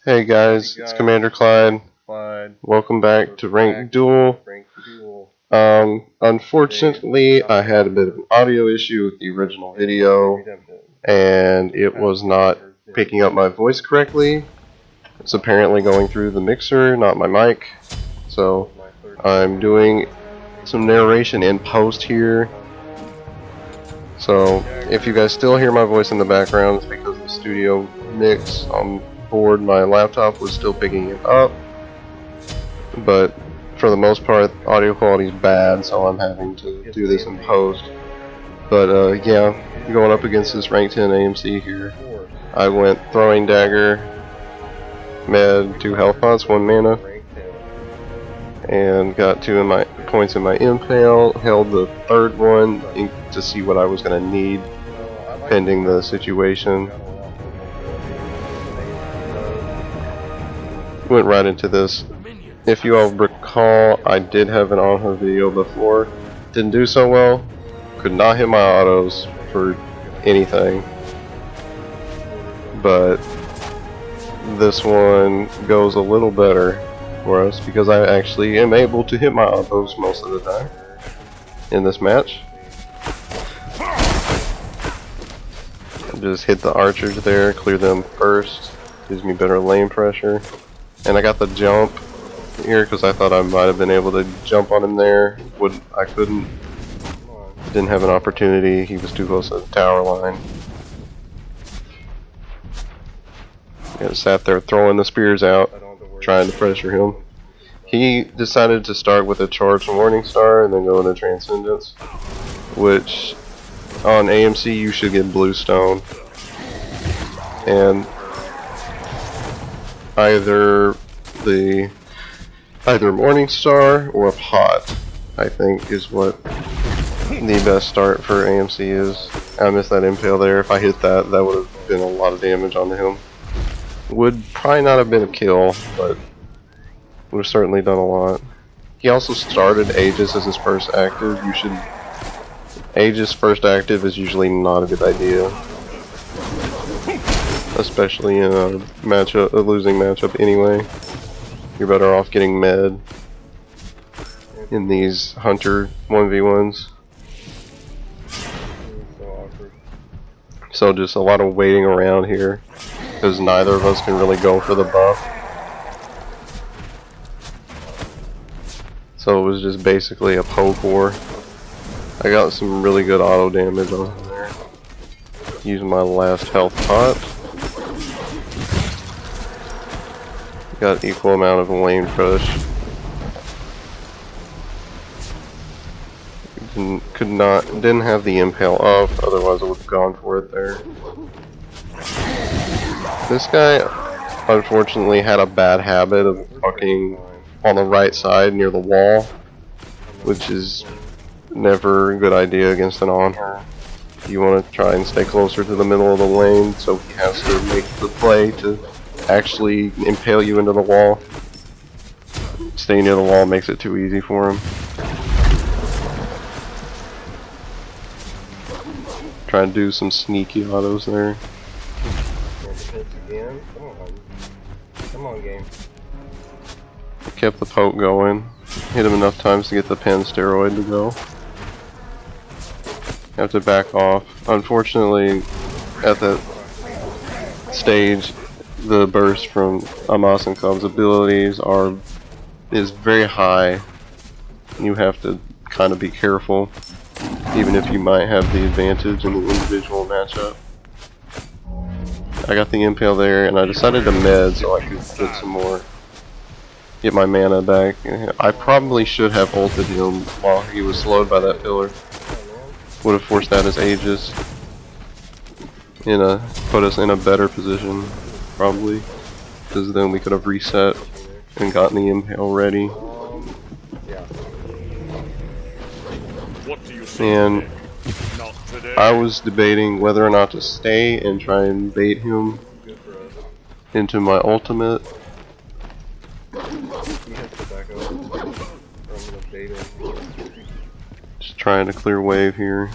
Hey guys, it's Commander Clyde. Welcome back to Ranked Duel. Unfortunately, I had a bit of an audio issue with the original video, and it was not picking up my voice correctly. It's apparently going through the mixer, not my mic. So I'm doing some narration in post here. So if you guys still hear my voice in the background, it's because the studio mix on board my laptop was still picking it up, but for the most part audio quality is bad, so I'm having to do this in post. But yeah, going up against this rank 10 AMC here, I went throwing dagger, med, 2 health pots, 1 mana, and got 2 points in my impale. Held the third one to see what I was going to need pending the situation. Went right into this. If you all recall, I did have an Anhur video before. Didn't do so well. Could not hit my autos for anything. But this one goes a little better for us because I actually am able to hit my autos most of the time in this match. Just hit the archers there, clear them first. Gives me better lane pressure. And I got the jump here because I thought I might have been able to jump on him there. I couldn't. Didn't have an opportunity. He was too close to the tower line. Yeah, sat there throwing the spears out, trying to pressure him. He decided to start with a charged Morning Star and then go into Transcendence, which on AMC you should get Bluestone. And either Morning Star or a pot, I think, is what the best start for AMC is. I missed that impale there. If I hit that, that would have been a lot of damage onto him. Would probably not have been a kill, but would have certainly done a lot. He also started Aegis as his first active. Aegis first active is usually not a good idea, especially in a losing matchup anyway. You're better off getting med in these hunter 1v1s. So just a lot of waiting around here because neither of us can really go for the buff. So it was just basically a poke war. I got some really good auto damage on him there. Using my last health pot. Got equal amount of lane push. Didn't have the impale up, otherwise I would have gone for it there. This guy unfortunately had a bad habit of fucking on the right side near the wall, which is never a good idea against an Anhur. You want to try and stay closer to the middle of the lane, so he has to make the play to actually impale you into the wall. Staying near the wall makes it too easy for him. Try to do some sneaky autos there. Come on, game. Kept the poke going. Hit him enough times to get the pen steroid to go. Have to back off. Unfortunately, at that stage, the burst from Amos and Cub's abilities is very high. You have to kind of be careful, even if you might have the advantage in the individual matchup. I got the impale there, and I decided to med so I could get my mana back. I probably should have ulted him while he was slowed by that pillar. Would have forced out his Aegis. Put us in a better position, probably, because then we could have reset and gotten the impale ready. And I was debating whether or not to stay and try and bait him into my ultimate. Just trying to clear wave here.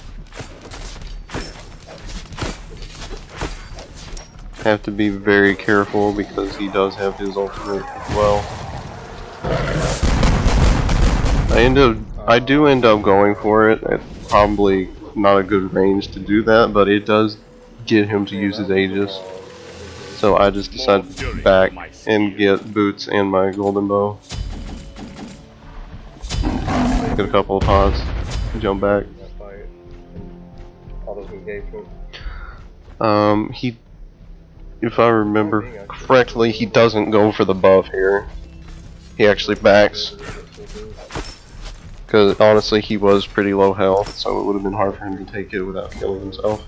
Have to be very careful because he does have his ultimate as well. I do end up going for it. It's probably not a good range to do that, but it does get him to use his Aegis. So I just decided to back and get boots and my golden bow. Get a couple of pods, jump back. If I remember correctly, he doesn't go for the buff here. He actually backs. Because honestly, he was pretty low health, so it would have been hard for him to take it without killing himself.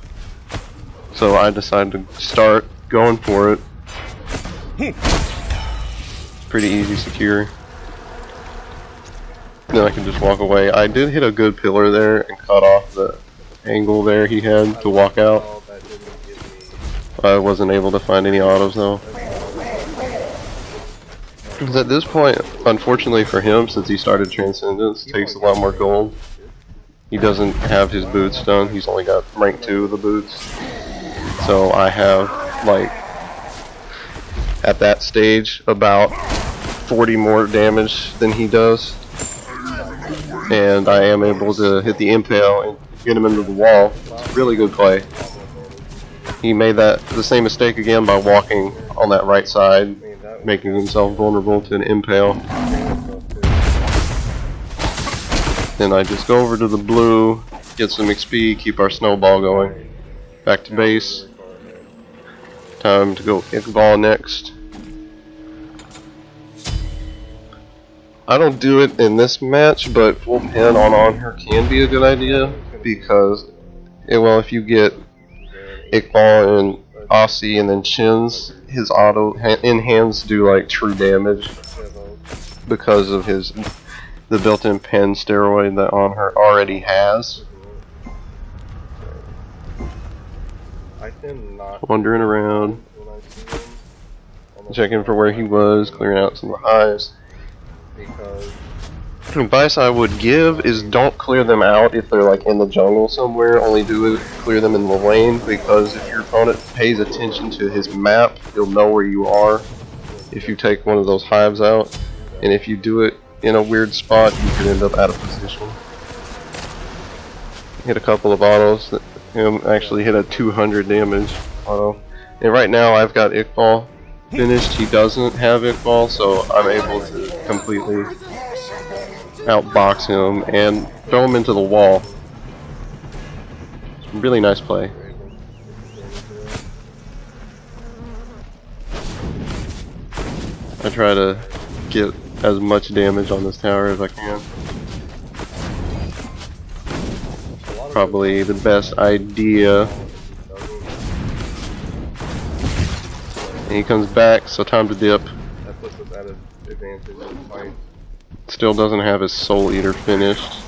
So I decided to start going for it. Pretty easy, secure. Then I can just walk away. I did hit a good pillar there and cut off the angle there he had to walk out. I wasn't able to find any autos though. Because at this point, unfortunately for him, since he started Transcendence, it takes a lot more gold. He doesn't have his boots done. He's only got rank 2 of the boots. So I have, like, at that stage, about 40 more damage than he does. And I am able to hit the impale and get him into the wall. It's a really good play. He made the same mistake again by walking on that right side, making himself vulnerable to an impale. Then I just go over to the blue, get some XP, keep our snowball going. Back to base. Time to go Iqbal next. I don't do it in this match, but full pin on Anhur can be a good idea because, well, if you get Iqbal and Aussie and then Chins, his auto in hands do like true damage because of the built-in pen steroid that Anhur already has. Wandering around, checking for where he was, clearing out some of the hives. Advice I would give is don't clear them out if they're like in the jungle somewhere. Only clear them in the lane, because if your opponent pays attention to his map, he'll know where you are if you take one of those hives out. And if you do it in a weird spot, you could end up out of position. Hit a couple of autos. Him actually hit a 200 damage auto. And right now I've got Iqbal finished. He doesn't have Iqbal, so I'm able to completely outbox him and throw him into the wall. Really nice play. I try to get as much damage on this tower as I can. Probably the best idea. And he comes back, so time to dip. That puts us at an advantage in the fight. Still doesn't have his Soul Eater finished,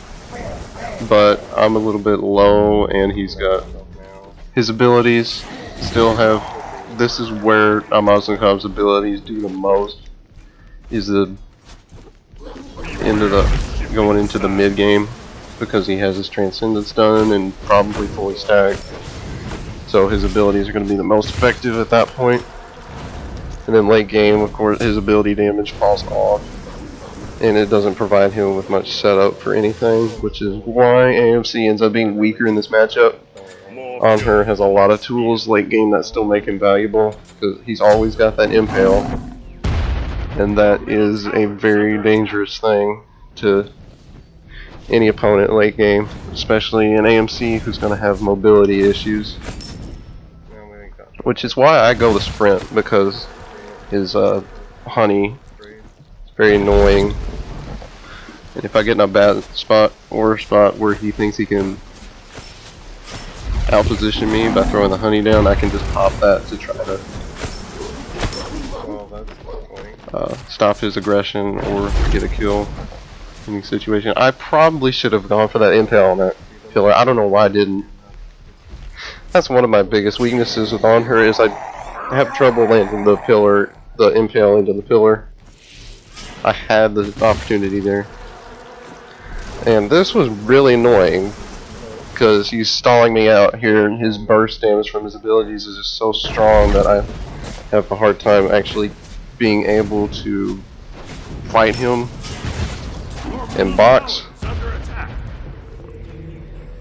but I'm a little bit low, and he's got his abilities. Still have. This is where Amazonkov's abilities do the most. Is going into the mid game, because he has his Transcendence done and probably fully stacked. So his abilities are going to be the most effective at that point. And then late game, of course, his ability damage falls off, and it doesn't provide him with much setup for anything, which is why AMC ends up being weaker in this matchup. Anhur has a lot of tools late game that still make him valuable, because he's always got that impale, and that is a very dangerous thing to any opponent late game, especially an AMC who's going to have mobility issues. Which is why I go the sprint, because his honey is very annoying. And if I get in a bad spot, or a spot where he thinks he can outposition me by throwing the honey down, I can just pop that to try to stop his aggression or get a kill in the situation. I probably should have gone for that impale on that pillar. I don't know why I didn't. That's one of my biggest weaknesses with Anhur, is I have trouble landing the impale into the pillar. I had the opportunity there. And this was really annoying, because he's stalling me out here, and his burst damage from his abilities is just so strong that I have a hard time actually being able to fight him and box.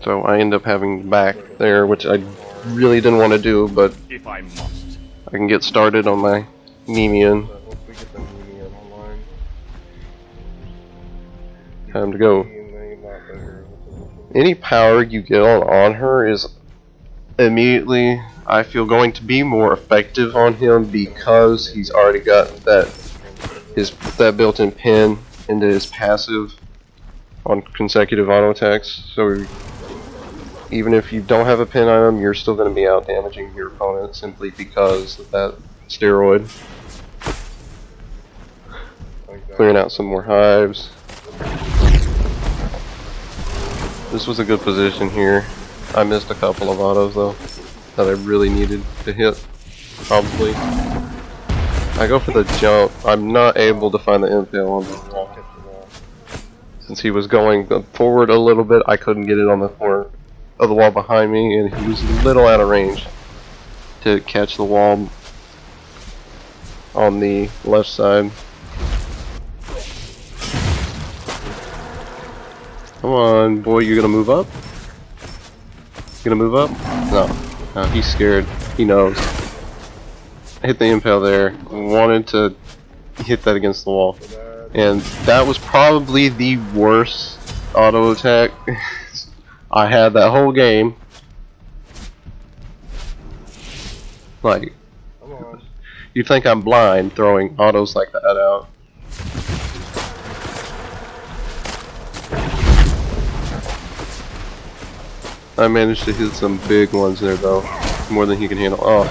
So I end up having back there, which I really didn't want to do, but I can get started on my Nemean. Time to go. Any power you get on her is immediately, I feel, going to be more effective on him because he's already got that built-in pin into his passive on consecutive auto attacks. So even if you don't have a pin on him, you're still going to be out damaging your opponent simply because of that steroid. Clearing out some more hives. This was a good position here. I missed a couple of autos though that I really needed to hit. Probably. I go for the jump. I'm not able to find the impale on the wall. Since he was going forward a little bit, I couldn't get it on the corner of the wall behind me, and he was a little out of range to catch the wall on the left side. Come on, boy, you gonna move up? You gonna move up? No, he's scared. He knows. I hit the impale there. Wanted to hit that against the wall. And that was probably the worst auto attack I had that whole game. Like, you think I'm blind throwing autos like that out. I managed to hit some big ones there though, more than he can handle. Oh,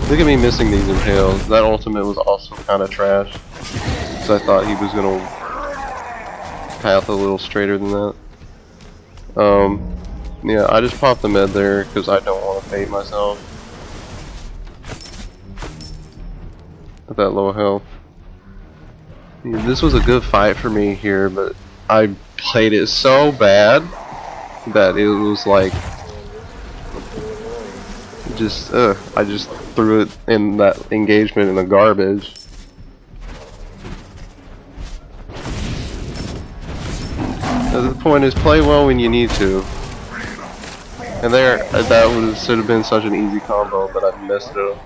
look at me missing these impales. That ultimate was also kind of trash, so I thought he was gonna path a little straighter than that. Yeah, I just popped the med there because I don't want to fate myself at that low health. Yeah, this was a good fight for me here, but I played it so bad that it was like just I just threw it in that engagement in the garbage. The point is, play well when you need to. And there, that should have been such an easy combo, but I messed it up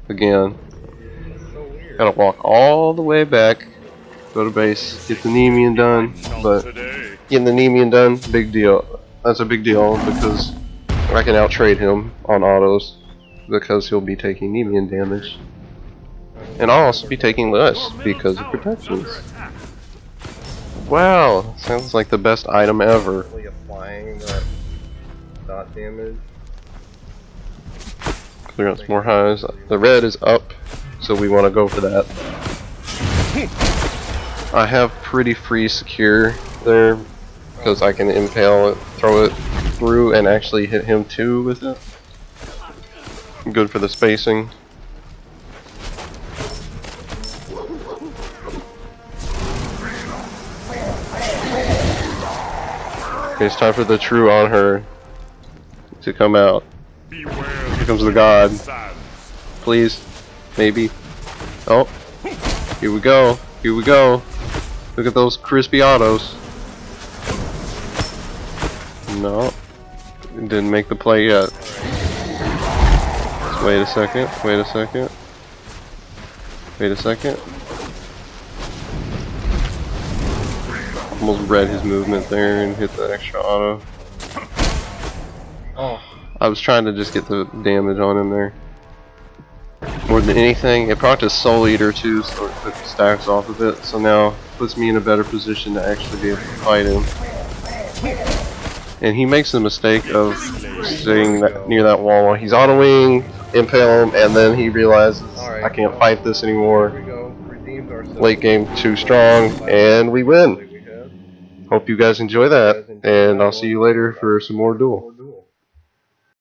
again. Gotta walk all the way back, go to base, get the Nemean done, but getting the Nemean done, big deal. That's a big deal because I can out-trade him on autos because he'll be taking Nemean damage. And I'll also be taking less because of protections. Wow, sounds like the best item ever. Applying that dot damage. Clear out some more highs. The red is up, so we want to go for that. I have pretty free secure there because I can impale it, throw it through, and actually hit him too with it. Good for the spacing. Okay, it's time for the true Anhur to come out. Here comes the god. Please. Maybe. Oh. Here we go. Here we go. Look at those crispy autos. No. Didn't make the play yet. Let's wait a second. Wait a second. Wait a second. Almost read his movement there and hit the extra auto. Oh, I was trying to just get the damage on him there. More than anything, it procced his Soul Eater too, so it took stacks off of it. So now puts me in a better position to actually be able to fight him. And he makes the mistake of staying near that wall while he's autoing, impale him, and then he realizes I can't fight this anymore. Late game too strong, and we win. Hope you guys enjoy that, and I'll see you later for some more Duel.